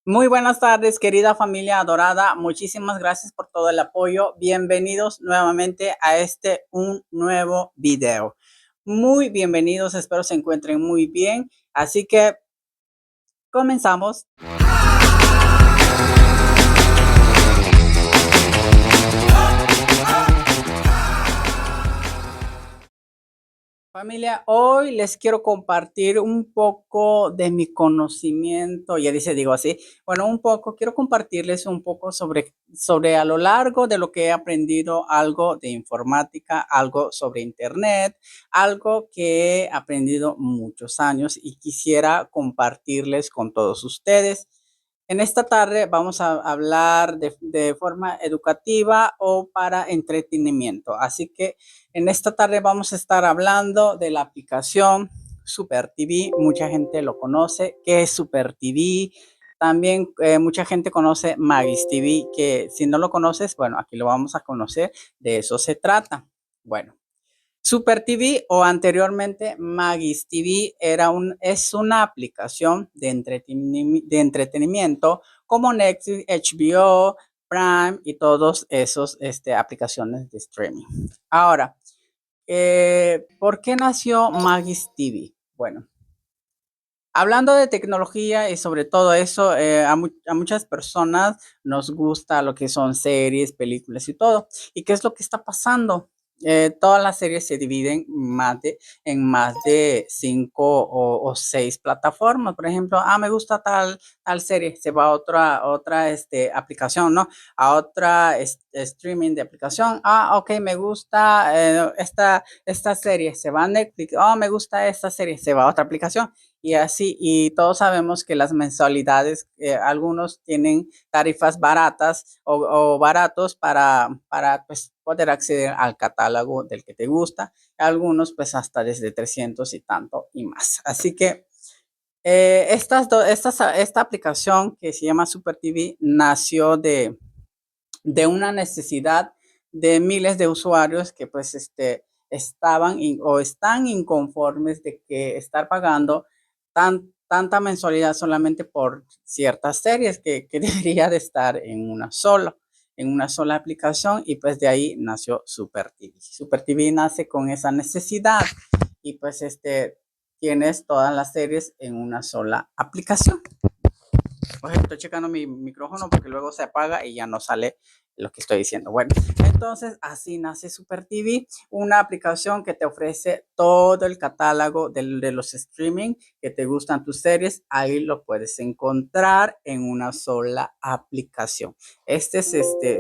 Muy buenas tardes, querida familia adorada. Muchísimas gracias por todo el apoyo. Bienvenidos nuevamente a un nuevo video. Muy bienvenidos, espero se encuentren muy bien. Así que comenzamos. Familia, hoy les quiero compartir un poco de mi conocimiento, ya digo así, bueno, quiero compartirles un poco sobre a lo largo de lo que he aprendido, algo de informática, algo sobre internet, algo que he aprendido muchos años y quisiera compartirles con todos ustedes. En esta tarde vamos a hablar de forma educativa o para entretenimiento, así que en esta tarde vamos a estar hablando de la aplicación Super TV. Mucha gente lo conoce. ¿Qué es Super TV? También mucha gente conoce Magis TV, que si no lo conoces, bueno, aquí lo vamos a conocer. De eso se trata. Bueno, Super TV o anteriormente Magis TV es una aplicación de entretenimiento como Netflix, HBO, Prime y todos esos aplicaciones de streaming. Ahora, ¿por qué nació Magis TV? Bueno, hablando de tecnología y sobre todo eso, a muchas personas nos gusta lo que son series, películas y todo. ¿Y qué es lo que está pasando? Todas las series se dividen en más de 5 o 6 plataformas. Por ejemplo, me gusta tal serie, se va a otra aplicación, ¿no? A otra streaming de aplicación. Ok, me gusta esta serie, se va a Netflix. Me gusta esta serie, se va a otra aplicación. Y así, y todos sabemos que las mensualidades, algunos tienen tarifas baratas o baratos para pues, poder acceder al catálogo del que te gusta. Algunos pues hasta desde 300 y tanto y más. Así que esta aplicación que se llama Super TV nació de una necesidad de miles de usuarios que pues o están inconformes de que estar pagando tanta mensualidad solamente por ciertas series que debería de estar en una sola aplicación, y pues de ahí nació Super TV. Super TV nace con esa necesidad y pues tienes todas las series en una sola aplicación. Oye, estoy checando mi micrófono porque luego se apaga y ya no sale lo que estoy diciendo. Bueno, entonces así nace Super TV, una aplicación que te ofrece todo el catálogo de los streaming que te gustan tus series. Ahí lo puedes encontrar en una sola aplicación. Este es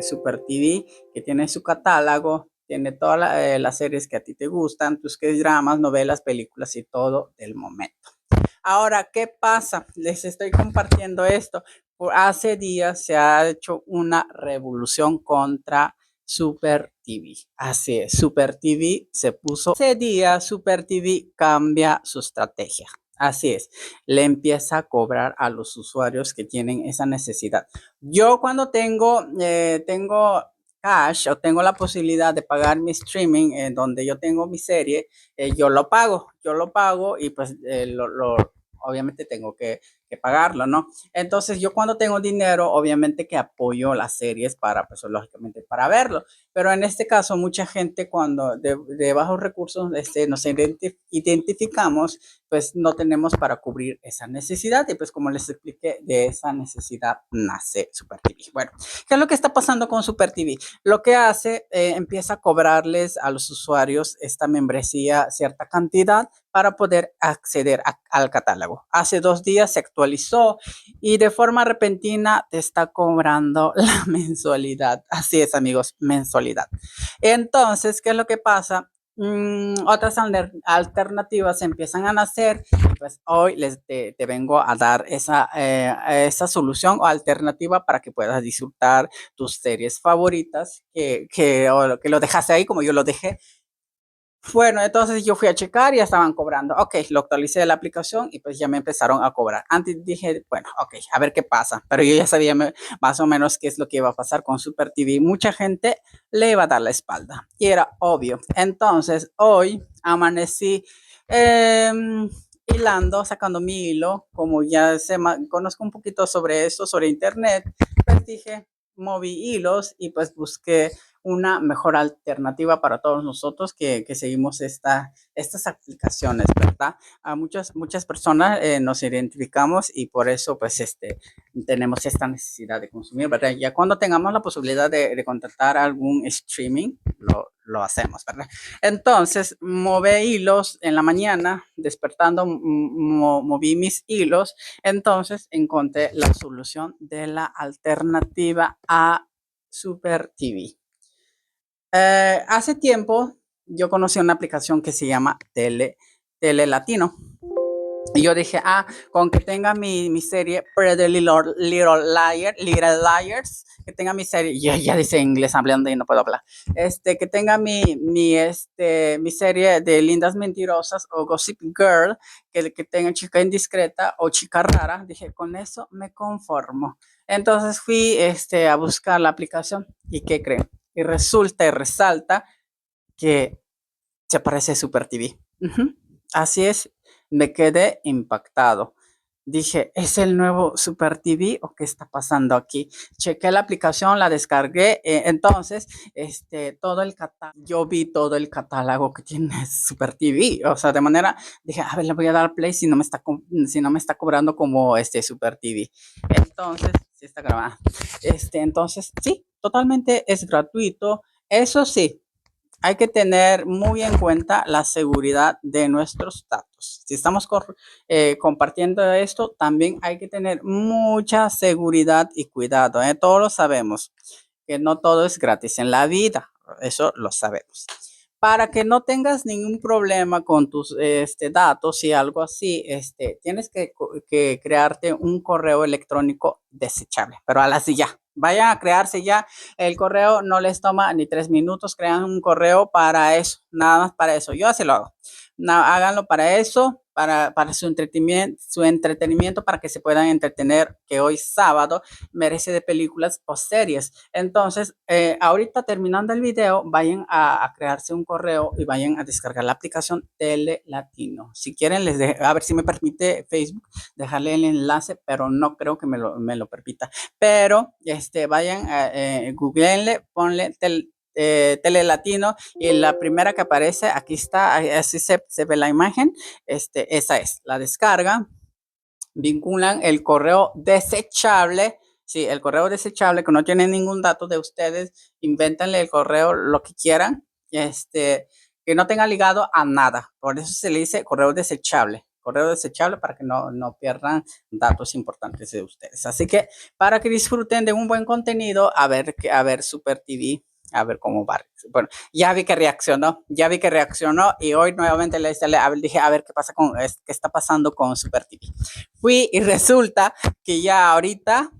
Super TV que tiene su catálogo, tiene todas las series que a ti te gustan, tus dramas, novelas, películas y todo del momento. Ahora, ¿qué pasa? Les estoy compartiendo esto. Hace días se ha hecho una revolución contra Super TV. Así es, Super TV se puso. Hace días Super TV cambia su estrategia. Así es, le empieza a cobrar a los usuarios que tienen esa necesidad. Yo cuando tengo cash o tengo la posibilidad de pagar mi streaming en donde yo tengo mi serie, yo lo pago y pues obviamente tengo que pagarlo, ¿no? Entonces yo cuando tengo dinero, obviamente que apoyo las series pues lógicamente para verlo, pero en este caso mucha gente cuando de bajos recursos nos identificamos, pues no tenemos para cubrir esa necesidad y pues como les expliqué, de esa necesidad nace Super TV. Bueno, ¿qué es lo que está pasando con Super TV? Lo que hace, empieza a cobrarles a los usuarios esta membresía cierta cantidad para poder acceder al catálogo. Hace 2 días se actualizó y de forma repentina te está cobrando la mensualidad. Así es, amigos, mensualidad. Entonces, ¿qué es lo que pasa? Otras alternativas empiezan a nacer y pues hoy te vengo a dar esa solución o alternativa para que puedas disfrutar tus series favoritas que lo dejaste ahí como yo lo dejé. Bueno, entonces yo fui a checar y ya estaban cobrando. Ok, lo actualicé de la aplicación y pues ya me empezaron a cobrar. Antes dije, bueno, ok, a ver qué pasa. Pero yo ya sabía más o menos qué es lo que iba a pasar con Super TV. Mucha gente le iba a dar la espalda y era obvio. Entonces hoy amanecí eh, hilando, sacando mi hilo, como ya conozco un poquito sobre esto, sobre internet, pues dije, moví hilos y pues busqué una mejor alternativa para todos nosotros que seguimos estas aplicaciones, ¿verdad? A muchas personas nos identificamos y por eso pues tenemos esta necesidad de consumir, ¿verdad? Ya cuando tengamos la posibilidad de contratar algún streaming, lo hacemos, ¿verdad? Entonces, moví hilos en la mañana, despertando, moví mis hilos, entonces encontré la solución de la alternativa a Super TV. Hace tiempo yo conocí una aplicación que se llama Tele Latino. Y yo dije, con que tenga mi serie Pretty Little Liars, que tenga mi serie, ya dice inglés hablando y no puedo hablar, que tenga mi serie de Lindas Mentirosas o Gossip Girl, que tenga Chica Indiscreta o Chica Rara, dije, con eso me conformo. Entonces fui a buscar la aplicación y ¿qué creen? Y resulta y resalta que se parece a Super TV. Así es, me quedé impactado. Dije, ¿es el nuevo Super TV o qué está pasando aquí? Chequé la aplicación, la descargué, entonces, todo el catálogo, yo vi todo el catálogo que tiene Super TV, o sea, de manera, dije, a ver, le voy a dar play si no me está cobrando como Super TV. Entonces, sí está grabando. Entonces, sí, totalmente es gratuito. Eso sí, hay que tener muy en cuenta la seguridad de nuestros datos. Si estamos compartiendo esto, también hay que tener mucha seguridad y cuidado. Todos lo sabemos, que no todo es gratis en la vida. Eso lo sabemos. Para que no tengas ningún problema con tus datos y algo así, tienes que crearte un correo electrónico desechable, pero a la ya. Vayan a crearse ya el correo, no les toma ni 3 minutos, crean un correo para eso, nada más para eso. Yo así lo hago. No, háganlo para eso, para su entretenimiento, para que se puedan entretener, que hoy sábado merece de películas o series. Entonces, ahorita terminando el video, vayan a crearse un correo y vayan a descargar la aplicación Tele Latino. Si quieren, a ver si me permite Facebook dejarle el enlace, pero no creo que me lo permita. Pero vayan, googleenle, ponle Tele Latino y la primera que aparece, aquí está, así se ve la imagen, esa es, la descarga, vinculan el correo desechable, sí, el correo desechable que no tiene ningún dato de ustedes, invéntenle el correo lo que quieran, que no tenga ligado a nada, por eso se le dice correo desechable para que no pierdan datos importantes de ustedes. Así que para que disfruten de un buen contenido, a ver Super TV, a ver cómo va. Bueno, ya vi que reaccionó y hoy nuevamente dije, a ver qué está pasando con Super TV. Fui y resulta que ya ahorita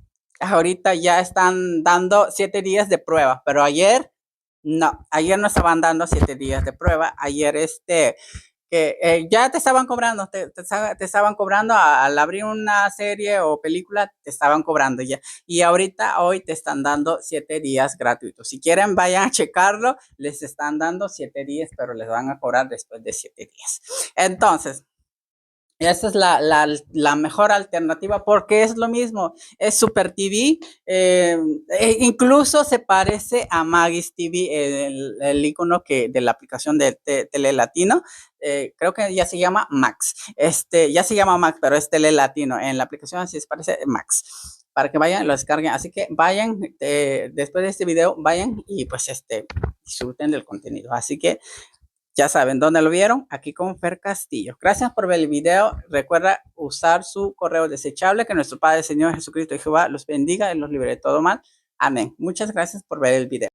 ya están dando 7 días de prueba, pero ayer no estaban dando 7 días de prueba. Ayer que ya te estaban cobrando, te estaban cobrando al abrir una serie o película, te estaban cobrando ya. Y ahorita, hoy te están dando 7 días gratuitos. Si quieren, vayan a checarlo, les están dando 7 días, pero les van a cobrar después de 7 días. Entonces, esa es la mejor alternativa porque es lo mismo, es Super TV, incluso se parece a Magis TV, el icono de la aplicación de Tele Latino, creo que ya se llama Max, ya se llama Max, pero es Tele Latino, en la aplicación así se parece Max, para que vayan, lo descarguen, así que vayan, después de este video, vayan y pues disfruten del contenido, así que ya saben dónde lo vieron, aquí con Fer Castillo. Gracias por ver el video. Recuerda usar su correo desechable. Que nuestro Padre, Señor Jesucristo y Jehová los bendiga y los libre de todo mal. Amén. Muchas gracias por ver el video.